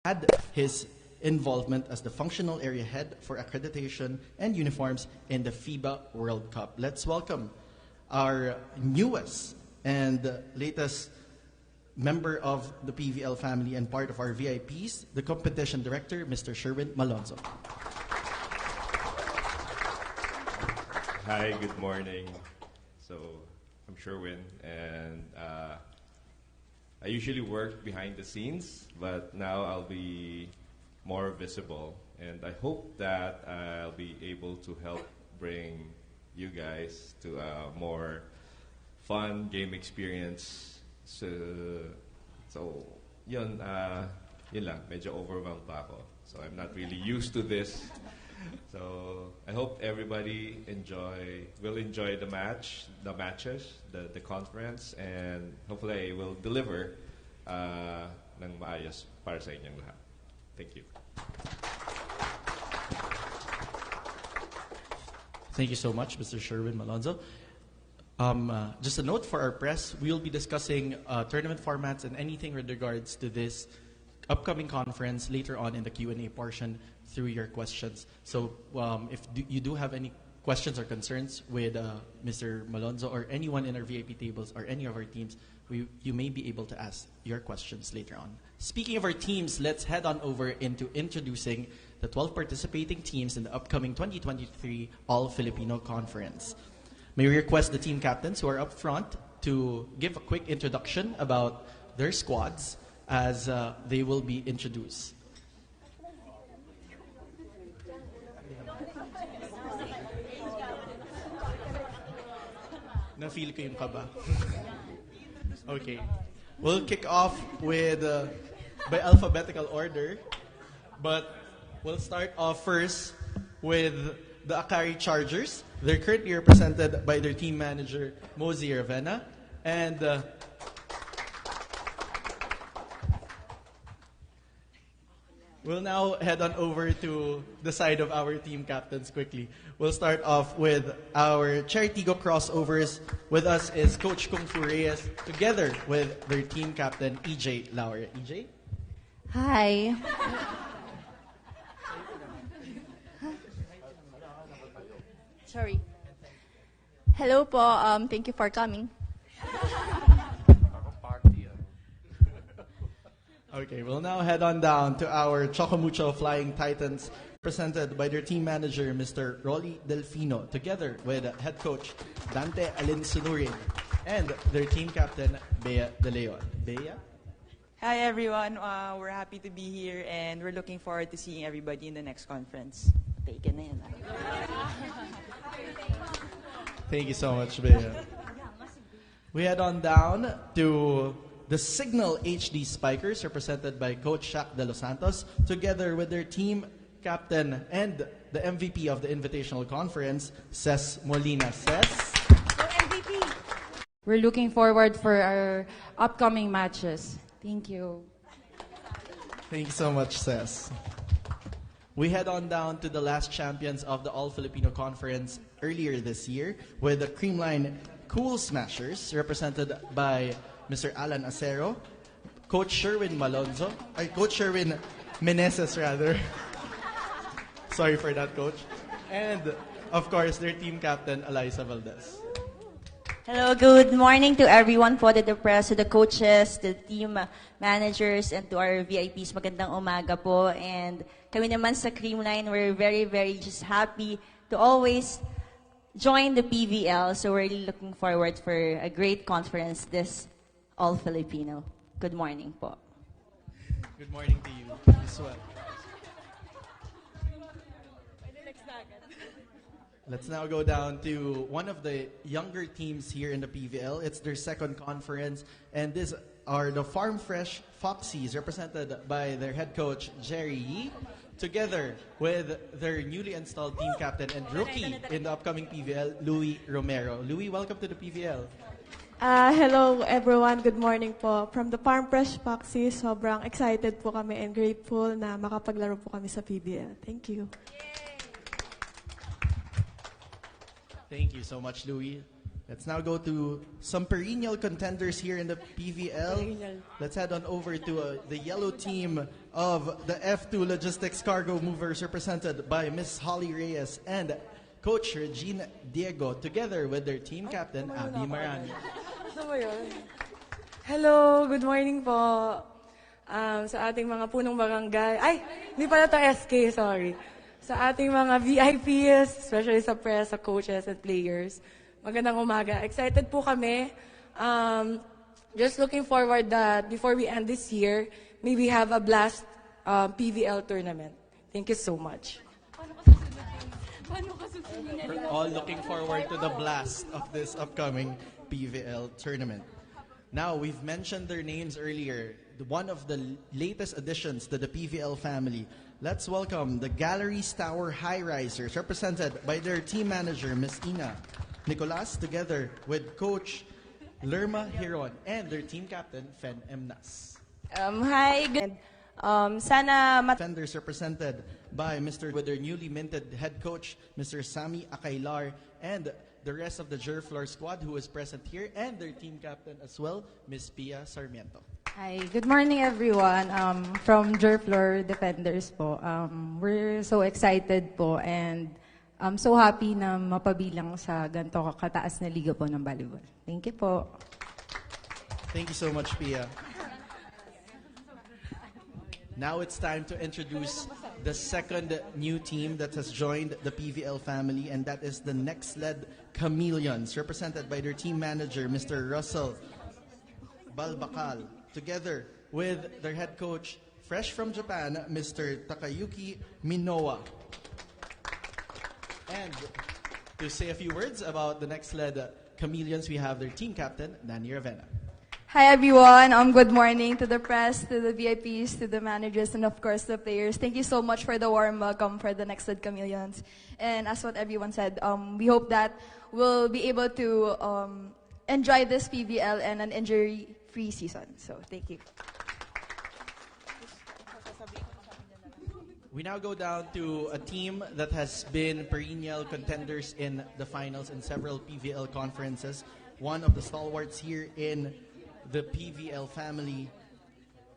had his involvement as the functional area head for accreditation and uniforms in the FIBA World Cup. Let's welcome our newest and latest member of the PVL family and part of our VIPs, the competition director, Mr. Sherwin Malonzo. Hi, good morning. So, I'm Sherwin, and I usually work behind the scenes, but now I'll be more visible, and I hope that I'll be able to help bring you guys to a more fun game experience. So yun lang, medyo overwhelmed pa ako. So I'm not really used to this. So I hope everybody will enjoy the matches, the conference, and hopefully I will deliver ng maayos para sa inyong lahat. Thank you. Thank you so much, Mr. Sherwin Malonzo. Just a note for our press, we'll be discussing tournament formats and anything with regards to this upcoming conference later on in the Q&A portion through your questions. So if you do have any questions or concerns with Mr. Malonzo or anyone in our VIP tables or any of our teams, you may be able to ask your questions later on. Speaking of our teams, let's head on over into introducing the 12 participating teams in the upcoming 2023 All-Filipino Conference. May we request the team captains who are up front to give a quick introduction about their squads as they will be introduced. Na-feel ko yung kaba. Okay. We'll kick off with by alphabetical order, but we'll start off first with the Akari Chargers. They're currently represented by their team manager, Mosey Ravenna, and we'll now head on over to the side of our team captains quickly. We'll start off with our Cheritigo crossovers. With us is Coach Kung Fu Reyes, together with their team captain, EJ Laura. EJ? Hi. Sorry. Hello po. Thank you for coming. Okay, we'll now head on down to our Chocomucho Flying Titans, presented by their team manager, Mr. Rolly Delfino, together with head coach Dante Alinsunurin and their team captain, Bea De Leon. Bea? Hi everyone, we're happy to be here and we're looking forward to seeing everybody in the next conference. Taken na yan. Thank you so much, Bea. We head on down to the Signal HD Spikers, represented by Coach Shaq De Los Santos, together with their team captain and the MVP of the Invitational Conference, Ces Molina. Ces? MVP. We're looking forward for our upcoming matches. Thank you. Thank you so much, Ces. We head on down to the last champions of the All-Filipino Conference earlier this year with the Creamline Cool Smashers, represented by Mr. Alan Acero, Coach Sherwin Malonzo, Coach Sherwin Meneses rather. Sorry for that, Coach. And, of course, their team captain, Eliza Valdez. Hello, good morning to everyone po, to the press, to the coaches, the team managers, and to our VIPs. Magandang umaga po. And kami naman sa Creamline, we're very, very just happy to always join the PVL. So we're really looking forward for a great conference this All-Filipino. Good morning po. Good morning to you as well. Let's now go down to one of the younger teams here in the PVL. It's their second conference, and these are the Farm Fresh Foxies, represented by their head coach, Jerry Yee, together with their newly installed team captain and rookie in the upcoming PVL, Louis Romero. Louis, welcome to the PVL. Hello everyone, good morning po. From the Farm Fresh Foxies, sobrang excited po kami and grateful na makapaglaro po kami sa PVL. Thank you. Thank you so much, Louis. Let's now go to some perennial contenders here in the PVL. Let's head on over to the yellow team of the F2 Logistics Cargo Movers represented by Miss Holly Reyes and Coach Regine Diego together with their team captain, Abby Marani. Hello, good morning po. Sa ating mga punong barangay. Ay, hindi pala to SK, sorry. Sa ating mga VIPs, especially sa press, sa coaches and players. Magandang umaga. Excited po kami. Just looking forward that before we end this year, maybe have a blast PVL tournament. Thank you so much. We're all looking forward to the blast of this upcoming PVL tournament. Now, we've mentioned their names earlier. One of the latest additions to the PVL family. Let's welcome the Galleries Tower High Risers, represented by their team manager, Ms. Ina Nicolas, together with Coach Lerma Hiron and their team captain, Fen Emnas. Hi, good. Sana Defenders represented by with their newly minted head coach, Mr. Sami Akailar, and the rest of the Jerflor squad who is present here, and their team captain as well, Ms. Pia Sarmiento. Hi, good morning everyone. From Jerflor Defenders po. We're so excited po and I'm so happy na mapabilang sa ganito kataas na liga po ng volleyball. Thank you po. Thank you so much, Pia. Now it's time to introduce the second new team that has joined the PVL family, and that is the Next-led Chameleons, represented by their team manager, Mr. Russell Balbakal, together with their head coach, fresh from Japan, Mr. Takayuki Minowa. And to say a few words about the Next-led Chameleons, we have their team captain, Danny Ravena. Hi everyone. Good morning to the press, to the VIPs, to the managers, and of course the players. Thank you so much for the warm welcome for the Next-led Chameleons. And as what everyone said, we hope that we'll be able to enjoy this PVL and an injury-free season. So thank you. We now go down to a team that has been perennial contenders in the finals in several PVL conferences. One of the stalwarts here in the PVL family,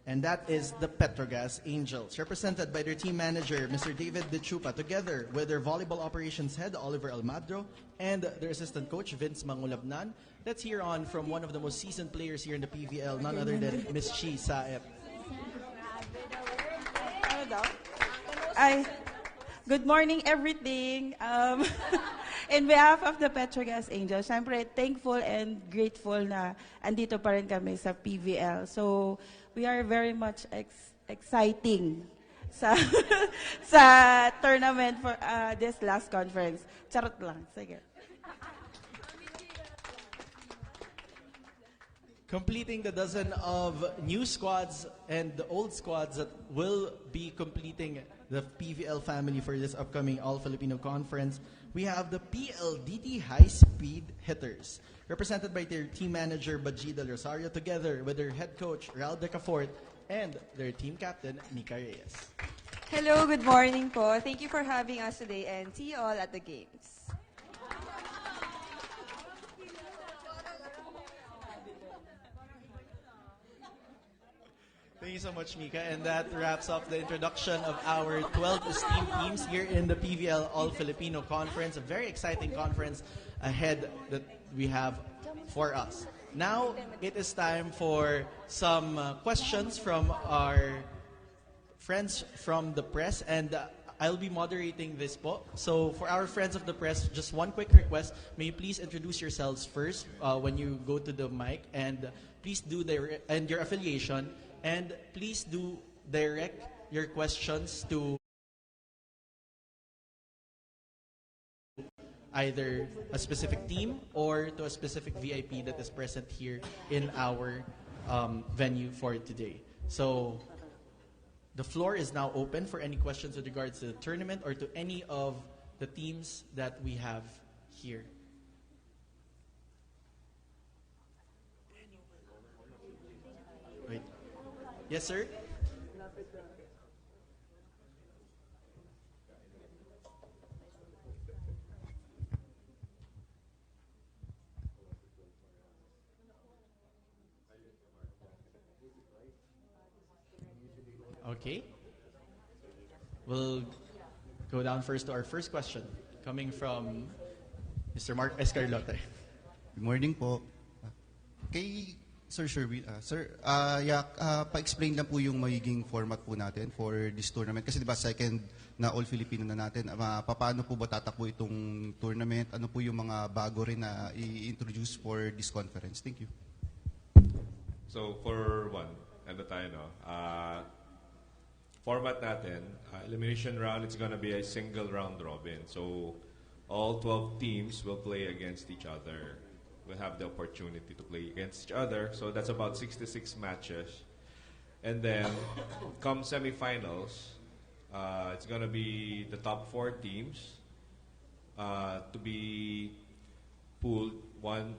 and that is the Petrogas Angels, represented by their team manager, Mr. David De Chupa, together with their volleyball operations head, Oliver Almadro, and their assistant coach, Vince Mangulabnan. Let's hear on from one of the most seasoned players here in the PVL, none other than Ms. Chi Saep. Good morning, everything. In behalf of the Petrogas Angels, I'm very thankful and grateful na andito pa rin kami sa PVL. So, we are very much exciting sa sa tournament for this last conference. Charot lang. Sige. Completing the dozen of new squads and the old squads that will be completing the PVL family for this upcoming All-Filipino Conference, we have the PLDT High Speed Hitters, represented by their team manager, Baji Del Rosario, together with their head coach, Raul Decafort, and their team captain, Nika Reyes. Hello, good morning po. Thank you for having us today and see you all at the games. Thank you so much, Mika. And that wraps up the introduction of our 12 esteemed teams here in the PVL All-Filipino Conference. A very exciting conference ahead that we have for us. Now, it is time for some questions from our friends from the press. And I'll be moderating this po. So for our friends of the press, just one quick request. May you please introduce yourselves first when you go to the mic. And please do and your affiliation. And please do direct your questions to either a specific team or to a specific VIP that is present here in our venue for today. So the floor is now open for any questions with regards to the tournament or to any of the teams that we have here. Wait. Yes, sir? Okay. Okay. We'll go down first to our first question, coming from Mr. Mark Escarlote. Good morning po. Kay Sir Sherwin, pa-explain lang po yung magiging format po natin for this tournament. Kasi diba second na all Filipino na natin, paano po ba tatakbo itong tournament? Ano po yung mga bago rin na i-introduce for this conference? Thank you. So for one, format natin, elimination round, it's gonna be a single round robin. So all 12 teams will play against each other. We'll have the opportunity to play against each other. So that's about 66 matches. And then come semifinals, it's going to be the top 4 teams to be pooled 1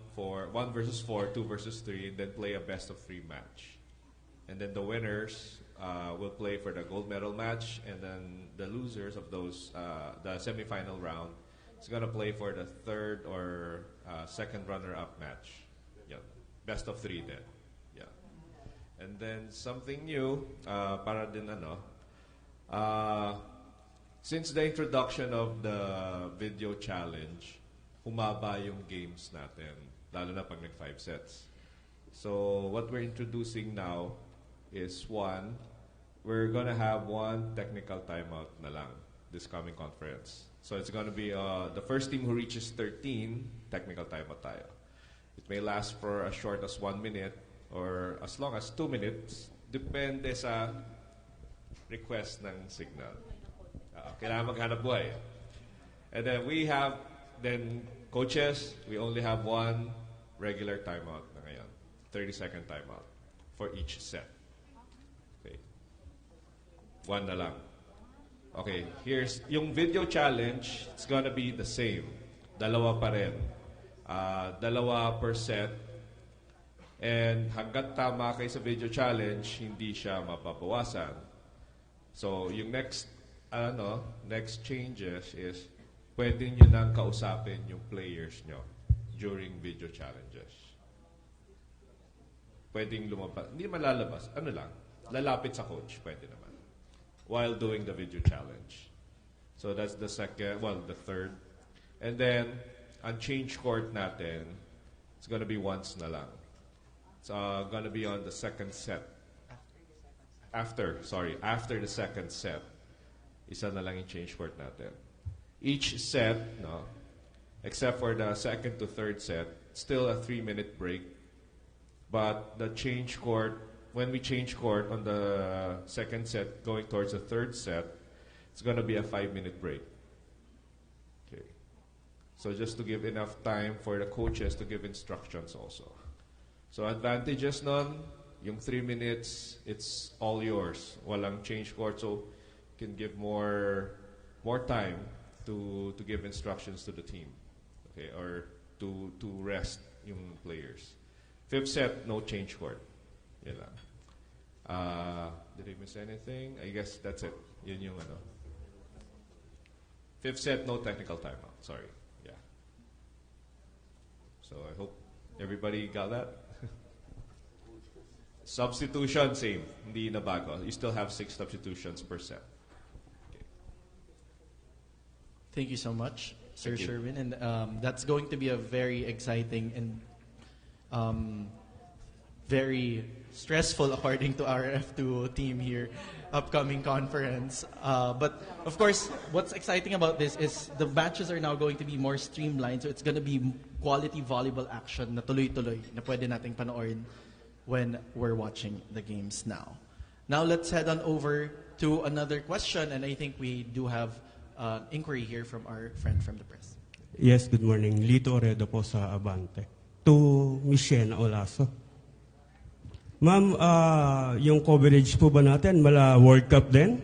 versus 4, 2 versus 3, and then play a best of 3 match. And then the winners will play for the gold medal match, and then the losers of those, the semifinal round, is going to play for the third or second runner-up match. Yeah, best of 3 then. Yeah, and then something new para din since the introduction of the video challenge, humaba yung games natin, lalo na pag nag-5 sets. So what we're introducing now is we're gonna have 1 technical timeout na lang this coming conference. So it's going to be the first team who reaches 13, technical timeout tayo. It may last for as short as 1 minute or as long as 2 minutes. Depende sa request ng signal. Kailangan maghanap buhay. And then we have, coaches, we only have 1 regular timeout na ngayon. 30-second timeout for each set. Okay. 1 na lang. Okay, here's yung video challenge. It's gonna be the same. Dalawa pa rin. Dalawa per set. And hanggat tama kayo sa video challenge, hindi siya mapabawasan. So, yung next changes is pwede nyo nang kausapin yung players nyo during video challenges. Pwedeng lumabas. Hindi malalabas. Lalapit sa coach. Pwede naman. While doing the video challenge. So that's the third. And then, ang change court natin, it's gonna be once na lang. It's gonna be on the second set. After the second set, isa na lang yung change court natin. Each set, except for the second to third set, still a 3-minute break. But the change court, when we change court on the second set going towards the third set, it's going to be a 5-minute break. Okay. So just to give enough time for the coaches to give instructions also. So advantages nun, yung 3 minutes, it's all yours. Walang change court, so you can give more time to give instructions to the team. Okay, or to rest yung players. 5th set, no change court. Yan lang. Did I miss anything? I guess that's it. Yun yung 5th set, no technical timeout. Sorry. Yeah. So I hope everybody got that. Substitution, same. Hindi na bago. You still have 6 substitutions per set. Okay. Thank you so much, Sir Sherwin. And that's going to be a very exciting and very stressful, according to our F2 team here, upcoming conference. But of course, what's exciting about this is the matches are now going to be more streamlined, so it's going to be quality volleyball action na tuloy-tuloy na pwede nating panoorin when we're watching the games now. Now let's head on over to another question, and I think we do have inquiry here from our friend from the press. Yes, good morning. Lito Oredo po sa Abante. To Ms. Shena Olaso. Ma'am, yung coverage po ba natin, mala World Cup din?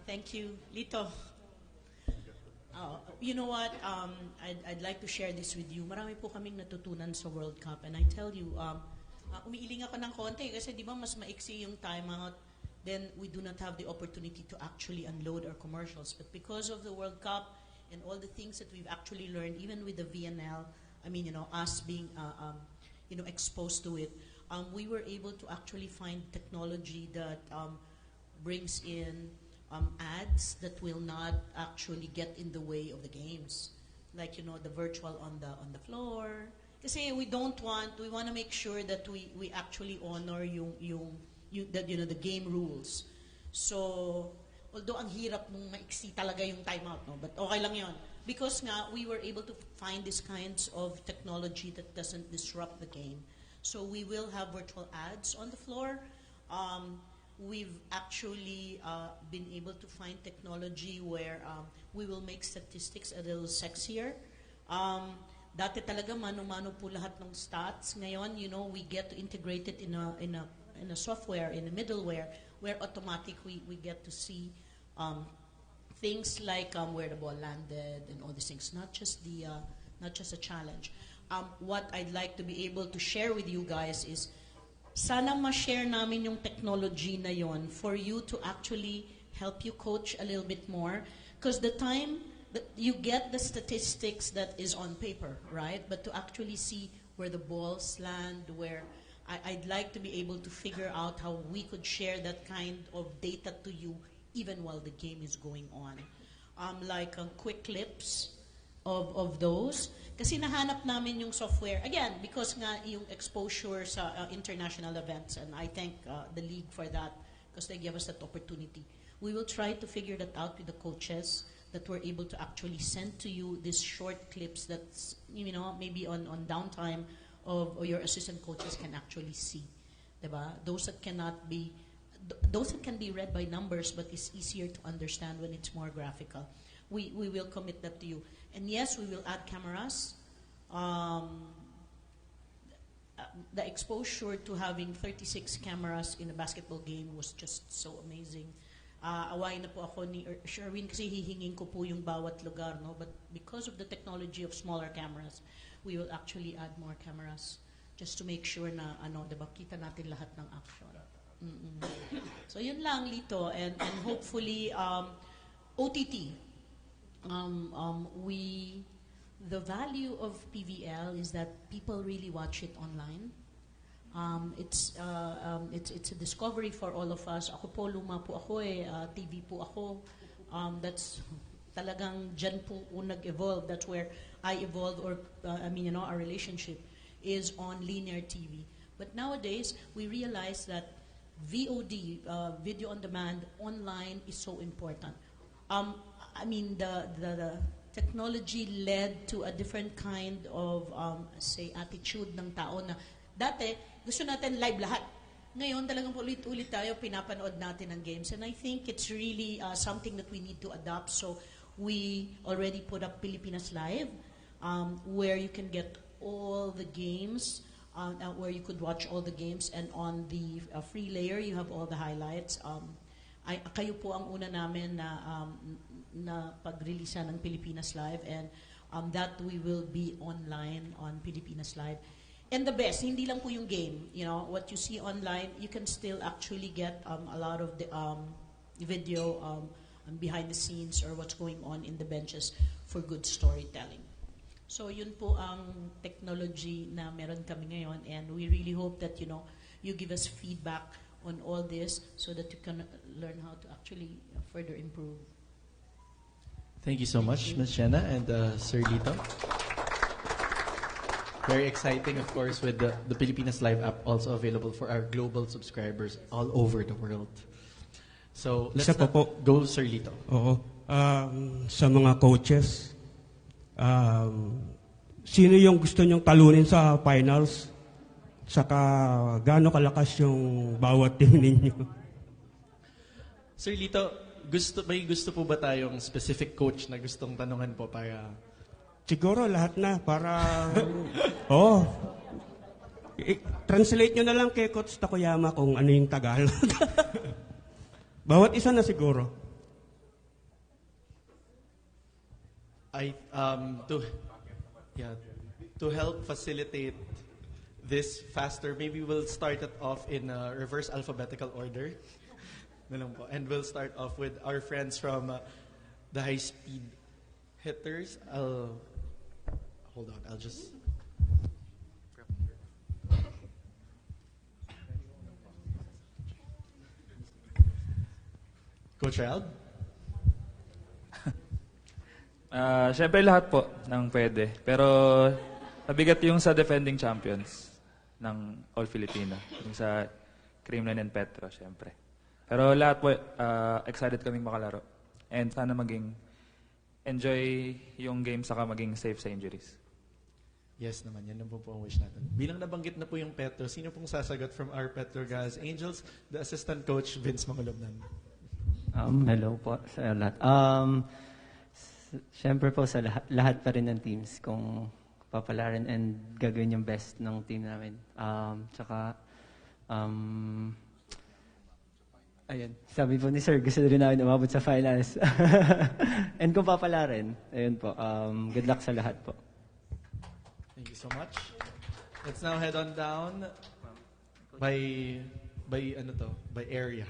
Thank you, Lito. You know what? I'd like to share this with you. Marami po kaming natutunan sa World Cup. And I tell you, umiiling ako ng konti kasi di ba mas maiksi yung timeout, then we do not have the opportunity to actually unload our commercials. But because of the World Cup and all the things that we've actually learned, even with the VNL, I mean, us being exposed to it, we were able to actually find technology that brings in ads that will not actually get in the way of the games, like the virtual on the floor. Kasi we want to make sure that we actually honor the game rules. So although ang hirap mong maiksi talaga yung timeout, no, but okay lang yon because nga we were able to find these kinds of technology that doesn't disrupt the game. So we will have virtual ads on the floor. We've actually been able to find technology where we will make statistics a little sexier. Dati talaga mano-mano po lahat ng stats. Ngayon, we get to integrate it in a software, in a middleware, where automatic we get to see things like where the ball landed and all these things. Not just a challenge. What I'd like to be able to share with you guys is sana ma-share namin yung technology na yon for you to actually help you coach a little bit more. Because the time that you get the statistics that is on paper, right? But to actually see where the balls land, where I'd like to be able to figure out how we could share that kind of data to you even while the game is going on. Like quick clips of those. Kasi nahanap namin yung software, again, because nga yung exposure sa international events, and I thank the league for that because they gave us that opportunity. We will try to figure that out with the coaches that we're able to actually send to you these short clips that's, maybe on downtime or your assistant coaches can actually see. Diba? Those that can be read by numbers but it's easier to understand when it's more graphical. We will commit that to you. And yes, we will add cameras. The exposure to having 36 cameras in a basketball game was just so amazing. Awayin na po ako ni Sherwin kasi hihingin ko po yung bawat lugar, no? But because of the technology of smaller cameras, we will actually add more cameras just to make sure na diba, kita natin lahat ng action. So yun lang, Lito, and hopefully OTT. The value of PVL is that people really watch it online. It's a discovery for all of us. Ako po, luma po ako TV po ako. That's talagang dyan po nag-evolve. That's where I evolved, or our relationship is on linear TV. But nowadays, we realize that VOD, video on demand, online is so important. The technology led to a different kind of, attitude ng tao na dati, gusto natin live lahat. Ngayon, talagang ulit-ulit tayo, pinapanood natin ang games. And I think it's really something that we need to adopt. So we already put up Pilipinas Live, where you can get all the games, where you could watch all the games. And on the free layer, you have all the highlights. Kayo po ang una namin na pag-release ng Pilipinas Live, and that we will be online on Pilipinas Live. And the best, hindi lang po yung game. What you see online, you can still actually get a lot of the video behind the scenes or what's going on in the benches for good storytelling. So yun po ang technology na meron kami ngayon, and we really hope that you give us feedback on all this so that you can learn how to actually further improve. Thank you so much, Ms. Shena and Sir Lito. Very exciting, of course, with the Pilipinas Live app also available for our global subscribers all over the world. So let's go, Sir Lito. Oo. Sa mga coaches, sino yung gusto nyong talunin sa finals? Saka gaano kalakas yung bawat team ninyo? Sir Lito, may gusto po ba tayong specific coach na gustong tanungan po para... Siguro lahat na para... translate nyo na lang kay Coach Takoyama kung ano yung Tagalog. Bawat isa na siguro. To help facilitate this faster, maybe we'll start it off in reverse alphabetical order. And we'll start off with our friends from the high-speed hitters. Hold on, I'll just... Coach Ralph? Siyempre lahat po ng pwede. Pero mabigat yung sa defending champions ng All Filipino. Yung sa Creamline and Petro, siyempre. Pero lahat po, excited kaming makalaro. And sana maging enjoy yung game saka maging safe sa injuries. Yes naman, yan po ang wish natin. Bilang nabanggit na po yung Petro, sino pong sasagot from our Petro Guys Angels? The assistant coach, Vince Mangulobnan. Hello po sa lahat. Siyempre po sa lahat pa rin ng teams kung papalarin and gagawin yung best ng team namin. Ayun, sabi po ni Sir, gusto rin namin umabot sa finals. And kung papalarin, ayun po, good luck sa lahat po. Thank you so much. Let's now head on down by area.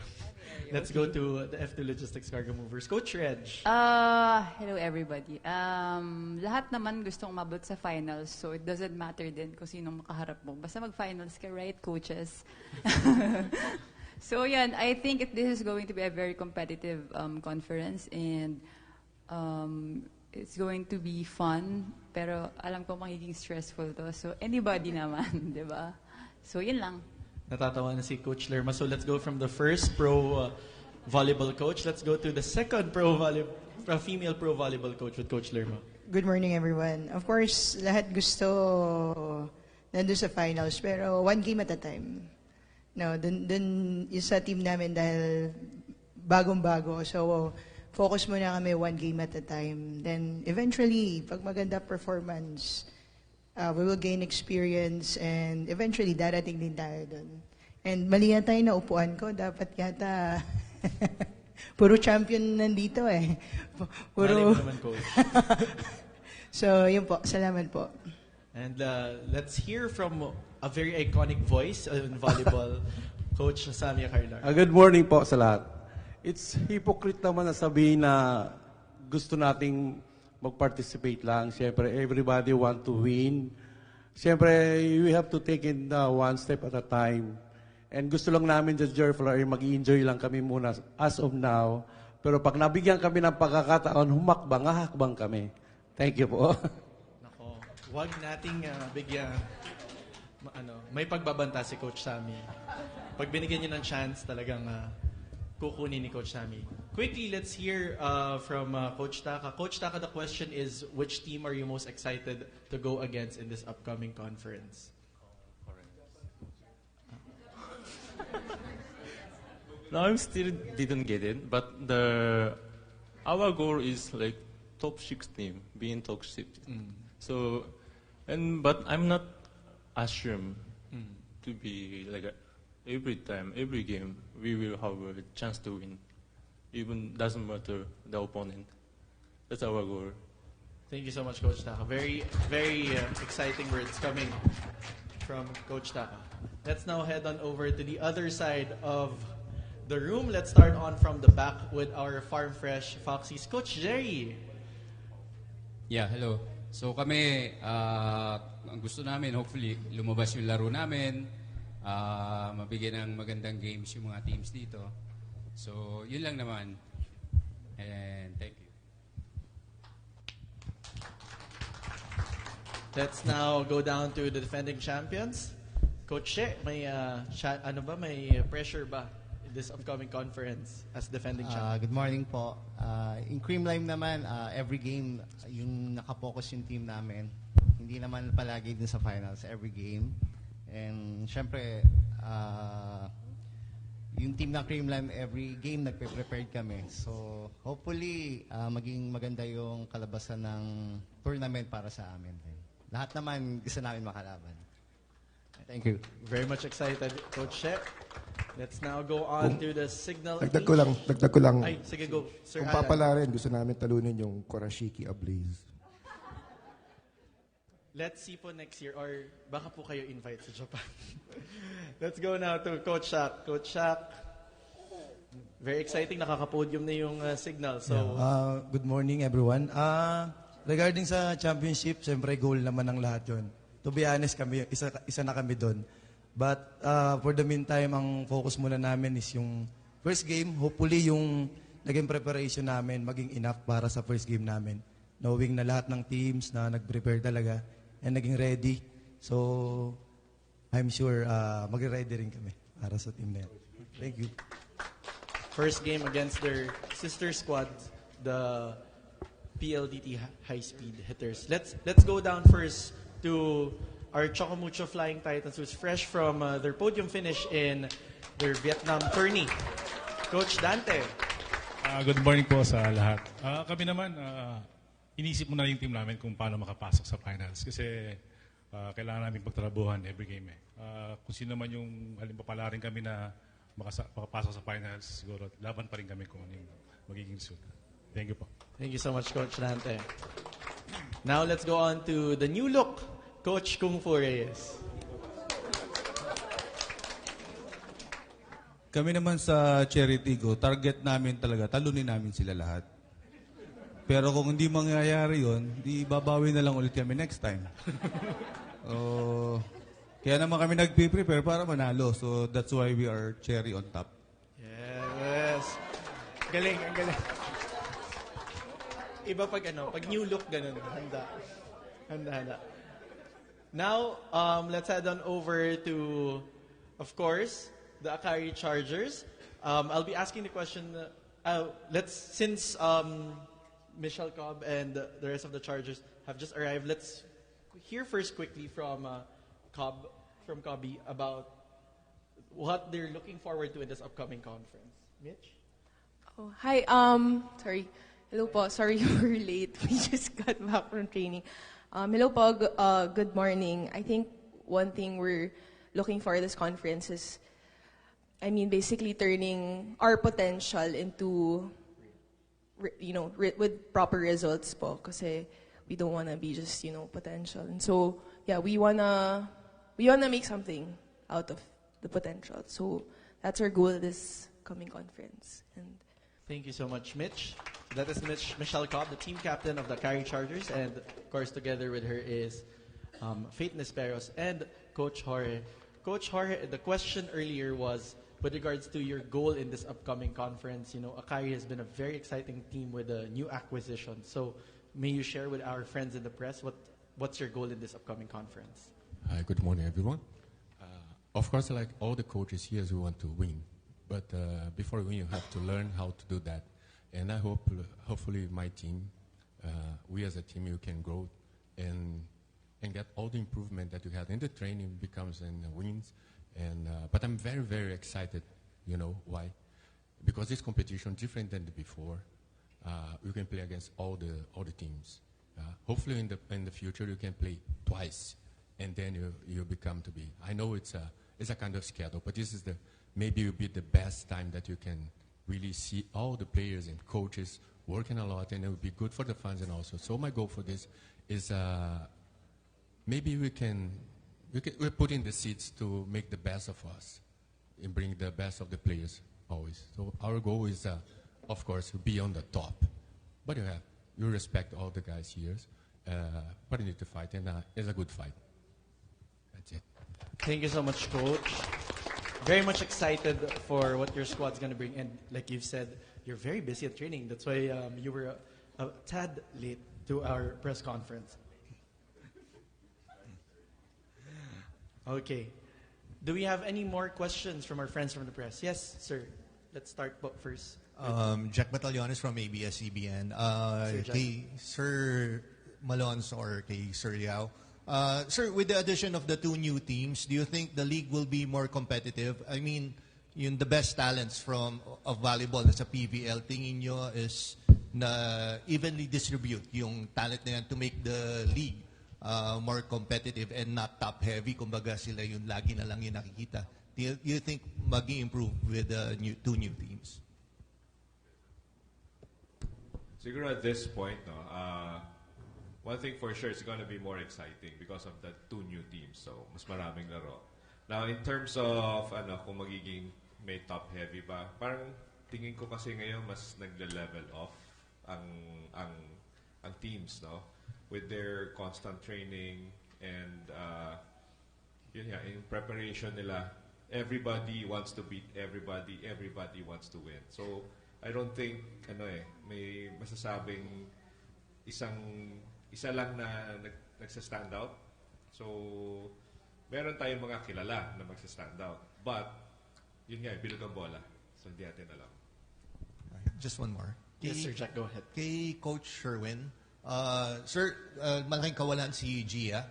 Let's go to the F2 Logistics Cargo Movers. Coach Reg. Hello everybody. Lahat naman gustong umabot sa finals, so it doesn't matter din kung sinong makaharap mo. Basta mag-finals ka, right, coaches? So yan, I think this is going to be a very competitive conference and it's going to be fun, pero alam ko magiging stressful to. So anybody naman, di ba? So yun lang. Natatawa na si Coach Lerma. So let's go from the first pro volleyball coach. Let's go to the second female pro volleyball coach with Coach Lerma. Good morning, everyone. Of course, lahat gusto nandun sa finals, pero one game at a time. No, dun yung sa team namin dahil bagong-bago. So, focus muna kami one game at a time. Then, eventually, pag maganda performance, we will gain experience and eventually darating din tayo dun. And mali na tayo na upuan ko. Dapat yata puro champion nandito eh. Puro... naman, Coach. So, yun po. Salamat po. And let's hear from a very iconic voice in volleyball, Coach Samia Carlar. Good morning po sa lahat. It's hypocrite naman na sabihin na gusto nating mag-participate lang. Siyempre, everybody want to win. Siyempre, we have to take it one step at a time. And gusto lang namin sa Jerfler, mag-enjoy lang kami muna as of now. Pero pag nabigyan kami ng pagkakataon, hakbang kami. Thank you po. Nako, wag nating bigyan, may pagbabanta si Coach Sammy. Pag binigyan niyo ng chance, talagang kukunin ni Coach Sammy. Quickly, let's hear from Coach Taka. Coach Taka, the question is, which team are you most excited to go against in this upcoming conference? No, I still didn't get it, but our goal is like top 16, being top 16. So, but I'm not assumed to be like every time, every game, we will have a chance to win. Even doesn't matter the opponent. That's our goal. Thank you so much, Coach Taka. Very, very exciting words coming from Coach Taka. Let's now head on over to the other side of the room. Let's start on from the back with our Farm Fresh Foxies. Coach Jerry. Yeah, hello. So kami, ang gusto namin, hopefully, lumabas yung laro namin, mabigyan ng magandang games yung mga teams dito. So, yun lang naman. And thank you. Let's now go down to the defending champions. Coach She, may may pressure ba in this upcoming conference as defending champion? Good morning po. In Creamline naman, every game, yung nakapokus yung team namin. Hindi naman palagi din sa finals, every game. And syempre, yung team ng Creamline, every game nagpe-prepared kami. So, hopefully, maging maganda yung kalabasan ng tournament para sa amin. Lahat naman gusto namin makalaban. Thank you. Very much excited, Coach Shep. Let's now go on to the signal. Dagdag ko lang. Ay, sige, go. Sir Kung Alan. papalarin, gusto namin talunin yung Korashiki Ablaze. Let's see po next year, or baka po kayo invite sa Japan. Let's go now to Coach Shaq. Coach Shaq, very exciting, nakaka-podium na yung signal. So, good morning everyone. Regarding sa championship, siyempre goal naman ng lahat yun. To be honest, kami, isa na kami doon. But for the meantime, ang focus muna namin is yung first game. Hopefully yung naging preparation namin maging enough para sa first game namin. Knowing na lahat ng teams na nag-prepare talaga and naging ready. So, I'm sure mag-ready rin kami para sa team na yan. Thank you. First game against their sister squad, the PLDT high-speed hitters. Let's go down first to our Chocomucho Flying Titans, who's fresh from their podium finish in their Vietnam tourney. Coach Dante. Good morning po sa lahat. Kami naman, inisip mo na yung team namin kung paano makapasok sa finals. Kasi kailangan namin pagtrabuhan every game. Kung sino man yung halimbawa rin kami na makapasok sa finals, siguro laban pa rin kami kung ano yung magiging result. Thank you po. Thank you so much, Coach Dante. Now let's go on to the new look, Coach Kung Fu Reyes. Kami naman sa Charity Go, target namin talaga, talunin namin sila lahat. Pero kung hindi mangyayari yun, di babawi na lang ulit kami next time. Kaya naman kami nag-prepare para manalo. So that's why we are cherry on top. Yes. Galing, ang galing. Iba pag new look, ganun. Handa. Now, let's head on over to, of course, the Akari Chargers. I'll be asking the question. Since Michelle Cobb and the rest of the Chargers have just arrived, let's hear first quickly from Cobby about what they're looking forward to in this upcoming conference. Mitch? Oh, hi. Sorry. Hello po. Sorry we're late. We just got back from training. Hello po. Good morning. I think one thing we're looking for this conference is, basically turning our potential into, with proper results po. Kasi we don't want to be just, potential. And so, yeah, we wanna make something out of the potential. So that's our goal this coming conference. And thank you so much, Mitch. That is Michelle Cobb, the team captain of the Akari Chargers, and of course, together with her is Faith Nesperos and Coach Jorge. Coach Jorge, the question earlier was, with regards to your goal in this upcoming conference, Akari has been a very exciting team with a new acquisition. So may you share with our friends in the press what's your goal in this upcoming conference? Hi, good morning, everyone. Of course, like all the coaches here, we want to win. But before we win, you have to learn how to do that. And I hope, hopefully, my team, we as a team, you can grow and get all the improvement that you had in the training becomes in wins. But I'm very, very excited. You know why? Because this competition different than before. You can play against all the teams. Hopefully, in the future, you can play twice, and then you become to be. I know it's a kind of schedule, but this is maybe will be the best time that you can really see all the players and coaches working a lot, and it will be good for the fans and also. So my goal for this is maybe we put in the seats to make the best of us and bring the best of the players always. So our goal is, of course, to be on the top. But you respect all the guys here, but you need to fight, and it's a good fight. That's it. Thank you so much, Coach. Very much excited for what your squad's going to bring. And like you've said, you're very busy at training. That's why you were a tad late to our press conference. Okay. Do we have any more questions from our friends from the press? Yes, sir. Let's start first. Jack Batallones from ABS-CBN. Kay Sir Malonzo or kay Sir Yao. Sir, with the addition of the two new teams, do you think the league will be more competitive? I mean, the best talents of volleyball sa PVL, tingin nyo is na evenly distribute yung talent na yan to make the league more competitive and not top-heavy. Kumbaga sila yung lagi na lang yung nakikita. Do you think mag-improve with the two new teams? Siguro at this point, one thing for sure, it's going to be more exciting because of the two new teams. So, mas maraming laro. Now, in terms of kung magiging may top-heavy ba, parang tingin ko kasi ngayon mas nagle-level off ang teams, no? With their constant training and in preparation nila, everybody wants to beat everybody wants to win. So, I don't think may masasabing isa lang na nagsa-stand out. So, meron tayong mga kilala na magsa-stand out. But, yun nga, bilog ang bola. So, hindi natin alam. Just one more. Yes, Sir Jack, go ahead. Kay Coach Sherwin, Sir, malaking kawalan si Gia.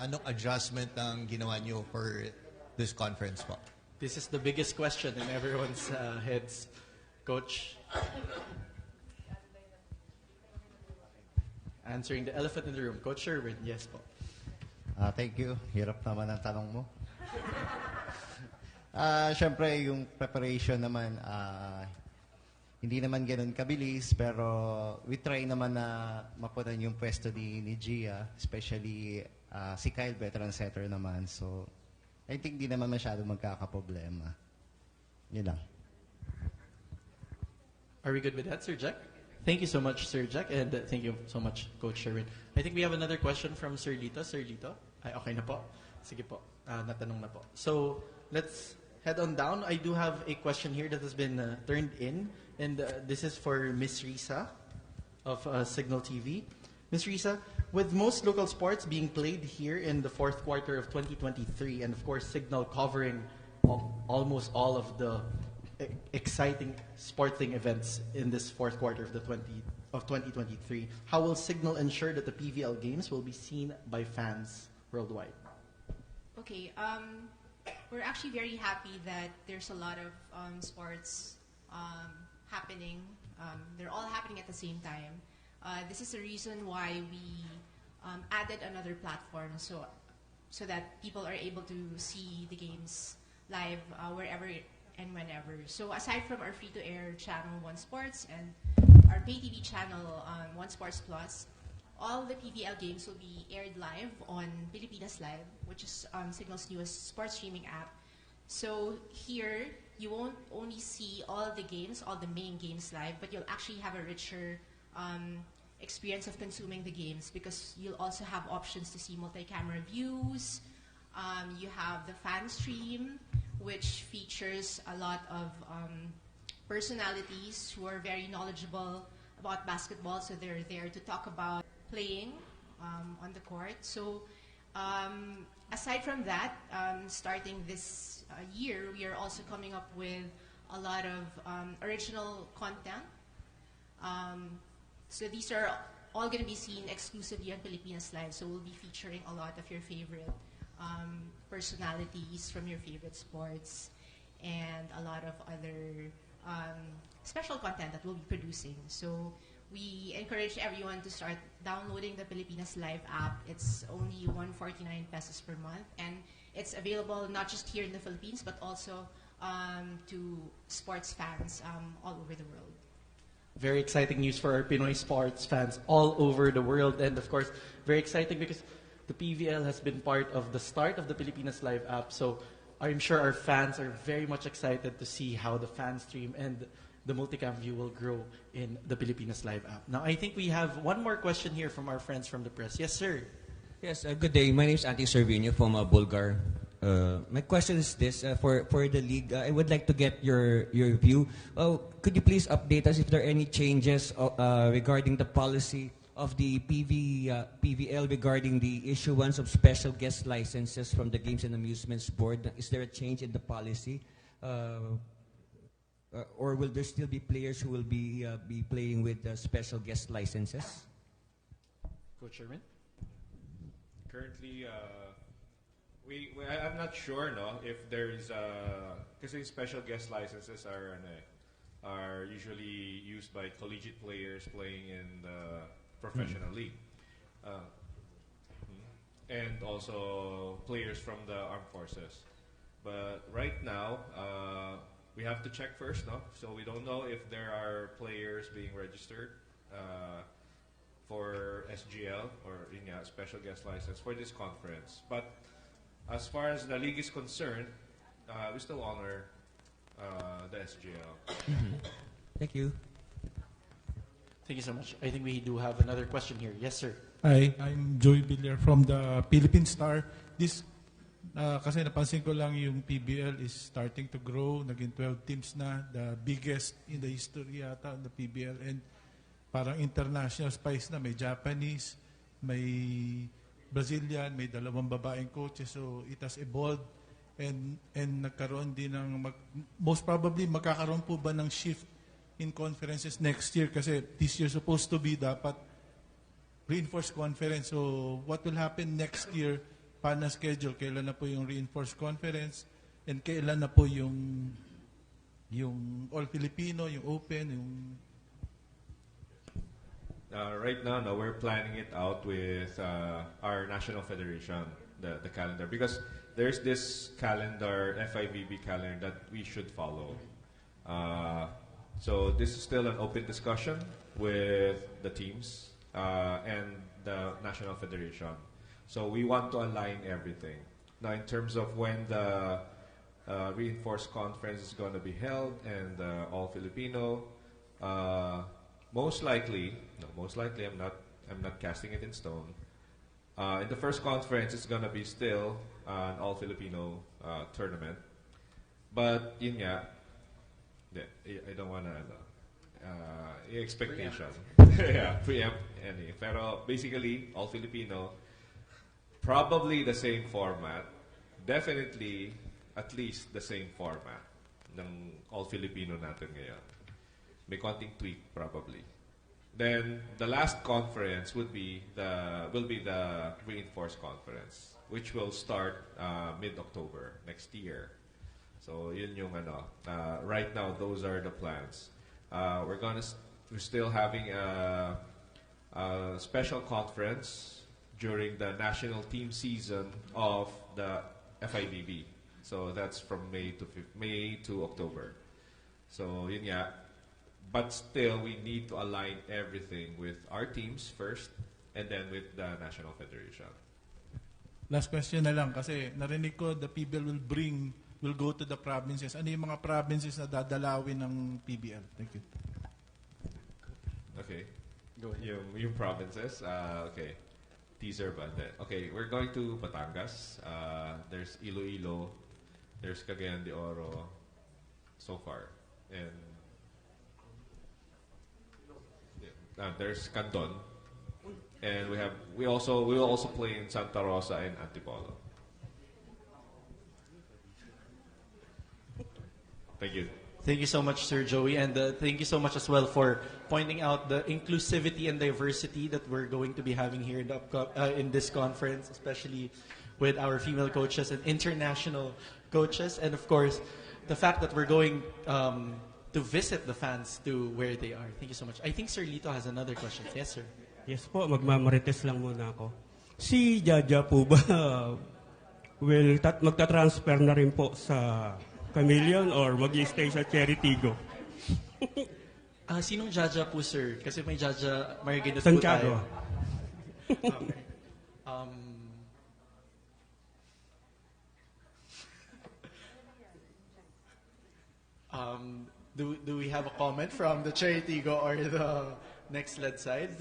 Anong adjustment ang ginawa niyo for this conference po? This is the biggest question in everyone's heads. Coach? Answering the elephant in the room. Coach Sherwin, yes po. Thank you. Hirap naman ang tanong mo. Siyempre, yung preparation naman, hindi naman ganun kabilis, pero we try naman na mapunan yung pwesto ni Gia, especially si Kyle, veteran setter naman. So, I think di naman masyado magkakaproblema. Yun lang. Are we good with that, Sir Jack? Thank you so much, Sir Jack, and thank you so much, Coach Sherwin. I think we have another question from Sir Lito. Sir Lito? Ay, okay na po. Sige po. Natanong na po. So, let's head on down. I do have a question here that has been turned in, and this is for Miss Risa of Signal TV. Miss Risa, with most local sports being played here in the fourth quarter of 2023, and of course Signal covering almost all of the exciting sporting events in this fourth quarter of 2023, how will Signal ensure that the PVL games will be seen by fans worldwide? Okay, we're actually very happy that there's a lot of sports happening. They're all happening at the same time. This is the reason why we added another platform so that people are able to see the games live wherever and whenever. So aside from our free-to-air channel One Sports and our pay TV channel One Sports Plus, all the PVL games will be aired live on Pilipinas Live, which is Signal's newest sports streaming app. So here, you won't only see all the games, all the main games live, but you'll actually have a richer experience of consuming the games because you'll also have options to see multi-camera views. You have the fan stream, which features a lot of personalities who are very knowledgeable about basketball, so they're there to talk about playing on the court. So aside from that, starting this year, we are also coming up with a lot of original content. So these are all going to be seen exclusively on Pilipinas Live, so we'll be featuring a lot of your favorite personalities from your favorite sports and a lot of other special content that we'll be producing. So we encourage everyone to start downloading the Pilipinas Live app. It's only 149 pesos per month, and it's available not just here in the Philippines, but also to sports fans all over the world. Very exciting news for our Pinoy sports fans all over the world. And of course, very exciting because the PVL has been part of the start of the Pilipinas Live app. So I'm sure our fans are very much excited to see how the fan stream and the multicam view will grow in the Pilipinas Live app. Now, I think we have one more question here from our friends from the press. Yes, sir. Yes, good day. My name is Antti Servino from Bulgar. My question is this, for the league, I would like to get your view. Could you please update us if there are any changes regarding the policy of the PVL regarding the issuance of special guest licenses from the Games and Amusements Board? Is there a change in the policy? Or will there still be players who will be playing with special guest licenses? Coach Sherman? Currently, I'm not sure, if there is because special guest licenses are usually used by collegiate players playing in the professional league, and also players from the armed forces. But right now, we have to check first, so we don't know if there are players being registered for SGL or special guest license for this conference. But as far as the league is concerned, we still honor the SGL. Thank you. Thank you so much. I think we do have another question here. Yes, sir. Hi, I'm Joey Villar from the Philippine Star. This Kasi napansin ko lang yung PBL is starting to grow. Naging 12 teams na. The biggest in the history yata ng the PBL. And parang international spice na. May Japanese, may Brazilian, may 2 babaeng coaches. So it has evolved. And nagkaroon din ng, most probably magkakaroon po ba ng shift in conferences next year? Kasi this year supposed to be dapat reinforced conference. So what will happen next year? Paano na schedule? Kailan na po yung reinforced conference? And kailan na po yung All Filipino, yung Open, yung... Right now, no, we're planning it out with our national federation, the calendar. Because there's this calendar, FIVB calendar, that we should follow. So this is still an open discussion with the teams and the national federation. So we want to align everything. Now, in terms of when the reinforced conference is going to be held and all Filipino, most likely, I'm not casting it in stone. In the first conference, it's going to be still an all Filipino tournament. But yun nga, I don't want to expectation. Preempt any. Pero basically, all Filipino. Probably the same format. Definitely, at least the same format ng all-Filipino natin ngayon. May konting tweak, probably. Then, the last conference will be the reinforced conference, which will start mid-October next year. So, yun yung right now, those are the plans. We're still having a special conference during the national team season of the FIVB. So that's from May to October. So yun nga. But still, we need to align everything with our teams first and then with the National Federation. Last question na lang kasi narinig ko the PBL will go to the provinces. Ano yung mga provinces na dadalawin ng PBL? Thank you. Okay. Go ahead. Yung provinces? Okay. Teaser ba? Okay, we're going to Batangas. There's Iloilo. There's Cagayan de Oro so far. And there's Canton. And we will also play in Santa Rosa and Antipolo. Thank you. Thank you so much, Sir Joey, and thank you so much as well for pointing out the inclusivity and diversity that we're going to be having here in this conference, especially with our female coaches and international coaches, and of course, the fact that we're going to visit the fans to where they are. Thank you so much. I think Sir Lito has another question. Yes, sir. Yes po, magmamarites lang muna ako. Si Jaja po ba magta-transfer na rin po sa Chameleon or mag-i-stay sa Charity Go? Sinong Jaja po, sir? Kasi may Jaja Mariguedes po Santiago. tayo. Do we have a comment from the Charity Go or the next led side?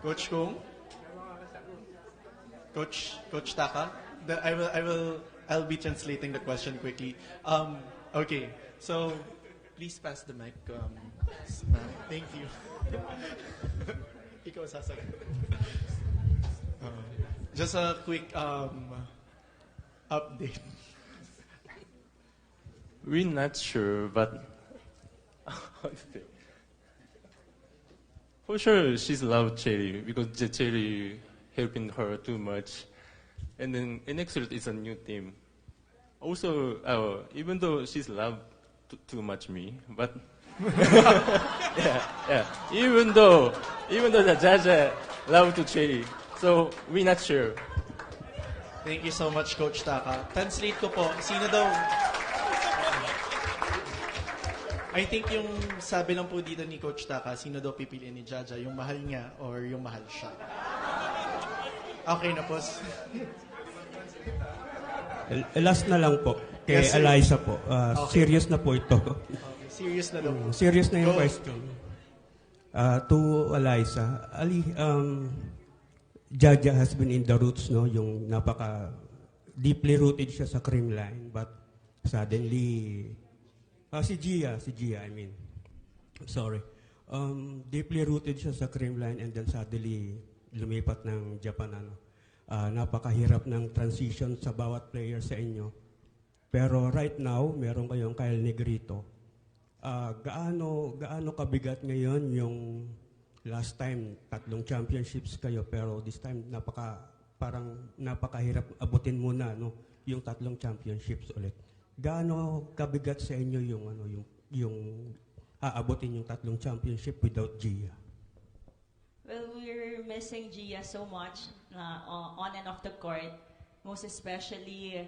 Coach Kung? Coach Taka? I'll be translating the question quickly. Okay, so please pass the mic. Ma'am. Thank you. Ikaw sasagot. Just a quick update. We're not sure, but for sure she's loved Cherry because the Cherry helping her too much. And then next year it's a new team. Also, even though she's loved too much me, but yeah. Even though the Jaja love to Cherry, so we're not sure. Thank you so much, Coach Taka. Translate ko po, sino daw... I think yung sabi lang po dito ni Coach Taka, sino daw pipiliin ni Jaja, yung mahal niya or yung mahal siya? Okay na po. Last na lang po, kay yes, Eliza po. Okay. Serious na po ito. Okay. Serious na daw po. Serious na yung question. To Eliza, Jaja has been in the roots, no? Yung napaka deeply rooted siya sa creamline, but suddenly, si Gia, I mean, sorry. Deeply rooted siya sa creamline and then suddenly lumipat ng Japan, ano. Napakahirap ng transition sa bawat player sa inyo. Pero right now, meron kayong Kyle Negrito. Gaano kabigat ngayon yung last time 3 championships kayo, pero this time parang napakahirap abutin muna, no, yung 3 championships ulit. Gaano kabigat sa inyo yung aabutin yung 3 championship without Gia? Well, we're missing Gia so much on and off the court, most especially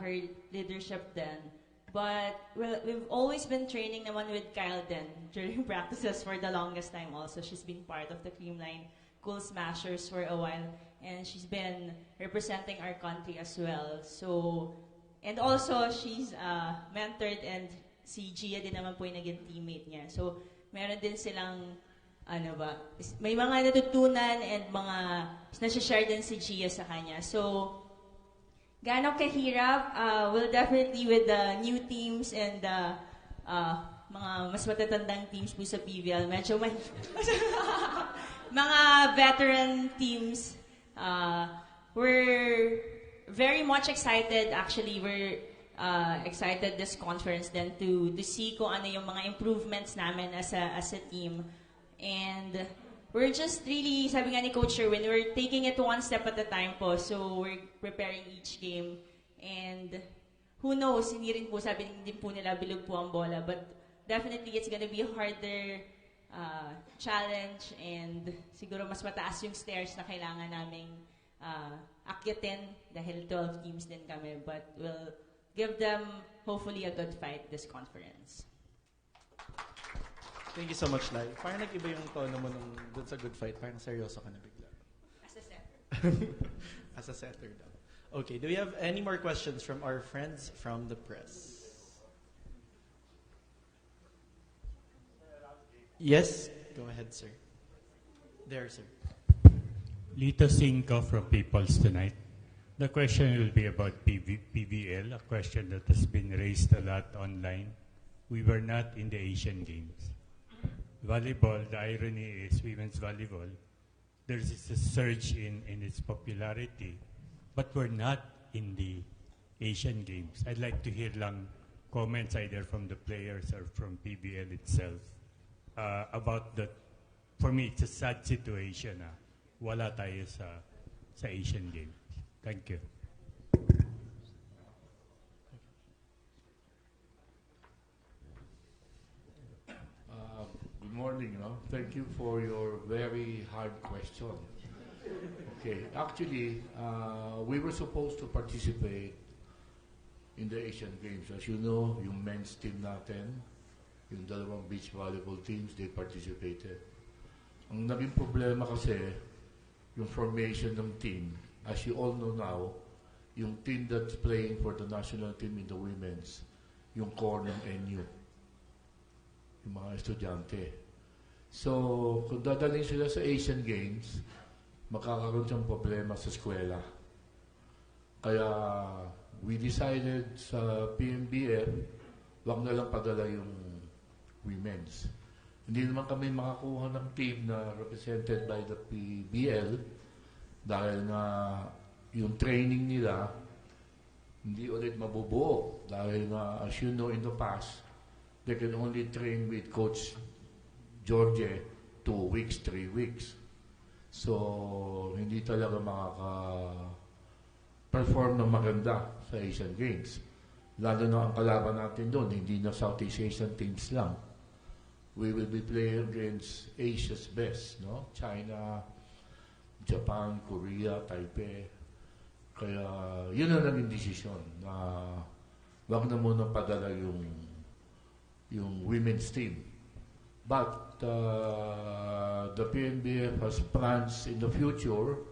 her leadership then. But we've always been training naman with Kyle then during practices for the longest time also. She's been part of the Creamline Cool Smashers for a while, and she's been representing our country as well. So, and also she's mentored, and si Gia din naman po yung naging teammate niya. So, meron din silang may mga natutunan and mga nasi-share din si Gia sa kanya. So, gaano kahirap? Well, definitely with the new teams and mga mas matatandang teams po sa PVL, medyo mga veteran teams, we're very much excited. Actually, we're excited this conference then to see kung ano yung mga improvements namin as a team. And we're just really, sabi nga ni Coach Sherwin, we're taking it one step at a time po. So we're preparing each game. And who knows, hindi rin po, sabi din po nila, bilog po ang bola. But definitely, it's gonna be a harder challenge. And siguro mas mataas yung stairs na kailangan naming akyatin dahil 12 teams din kami. But we'll give them, hopefully, a good fight this conference. Thank you so much, Lai. Parang nag-iba yung tono mo nung dun sa good fight. Parang seryoso ka na bigla. As a setter. As a setter daw. Okay, do we have any more questions from our friends from the press? Yes? Go ahead, sir. There, sir. Lito Cinco from People's Tonight. The question will be about PVL, a question that has been raised a lot online. We were not in the Asian Games. Volleyball, the irony is women's volleyball, there's a surge in its popularity, but we're not in the Asian Games. I'd like to hear lang comments either from the players or from PBL itself about that. For me, it's a sad situation. Wala tayo sa Asian Games. Thank you. Good morning. Thank you for your very hard question. Okay, actually, we were supposed to participate in the Asian Games. As you know, yung men's team natin, yung dalawang beach volleyball teams, they participated. Ang naging problema kasi, yung formation ng team. As you all know now, yung team that's playing for the national team in the women's, yung core ng NU. Yung mga estudyante. So, kung dadaling sila sa Asian Games, makakaroon siyang problema sa eskwela. Kaya, we decided sa PMBF, wag na lang padala yung women's. Hindi naman kami makakuha ng team na represented by the PBL dahil nga yung training nila hindi ulit mabubuo. Dahil nga, as you know in the past, they can only train with Coach George 2 weeks, 3 weeks. So, hindi talaga makaka-perform ng maganda sa Asian Games. Lalo na ang kalaban natin doon, hindi na Southeast Asian teams lang. We will be playing against Asia's best, no? China, Japan, Korea, Taipei. Kaya, yun ang naging desisyon na wag na muna padala yung women's team. But the PNBF has plans in the future,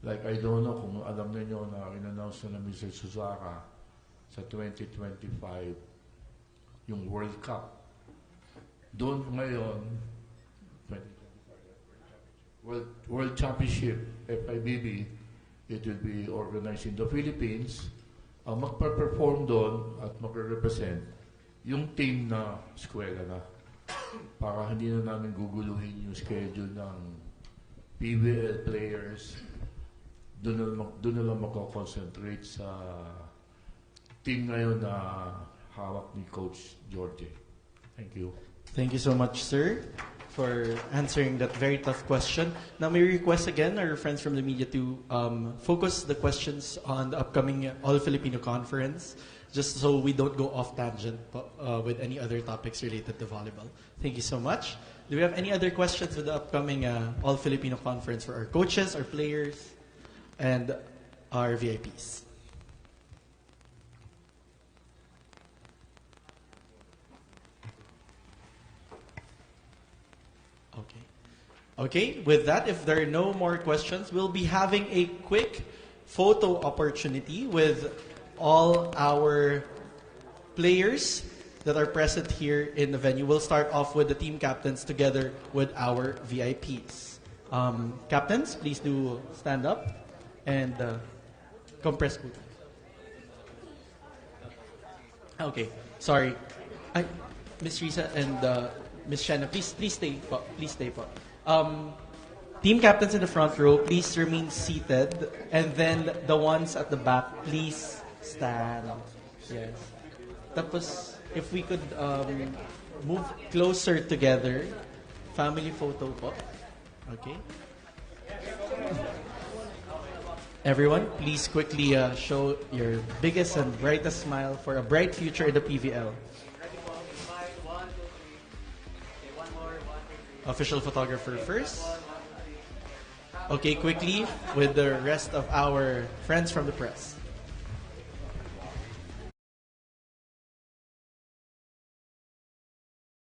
like I don't know kung alam niyo na in-announce na Mr. Susaka sa 2025 yung World Cup. Doon ngayon, World Championship, FIBB, it will be organized in the Philippines. Ang magpa-perform doon at magre-represent yung team na eskwela na. Para hindi na namin guguluhin yung schedule ng PBL players. Doon na lang mako-concentrate sa team ngayon na hawak ni Coach George. Thank you. Thank you so much, sir, for answering that very tough question. Now, may request again our friends from the media to focus the questions on the upcoming All-Filipino Conference, just so we don't go off tangent with any other topics related to volleyball. Thank you so much. Do we have any other questions with the upcoming All-Filipino Conference for our coaches, our players, and our VIPs? Okay, with that, if there are no more questions, we'll be having a quick photo opportunity with all our players that are present here in the venue. We'll start off with the team captains together with our VIPs. Captains, please do stand up and compress. Okay, sorry. Miss Risa and Miss Shanna, please stay po. Please stay po. Team captains in the front row, please remain seated. And then the ones at the back, please stand. Yes. Tapos, if we could move closer together. Family photo po. Okay. Everyone, please quickly show your biggest and brightest smile for a bright future in the PVL. Official photographer first. Okay, quickly with the rest of our friends from the press.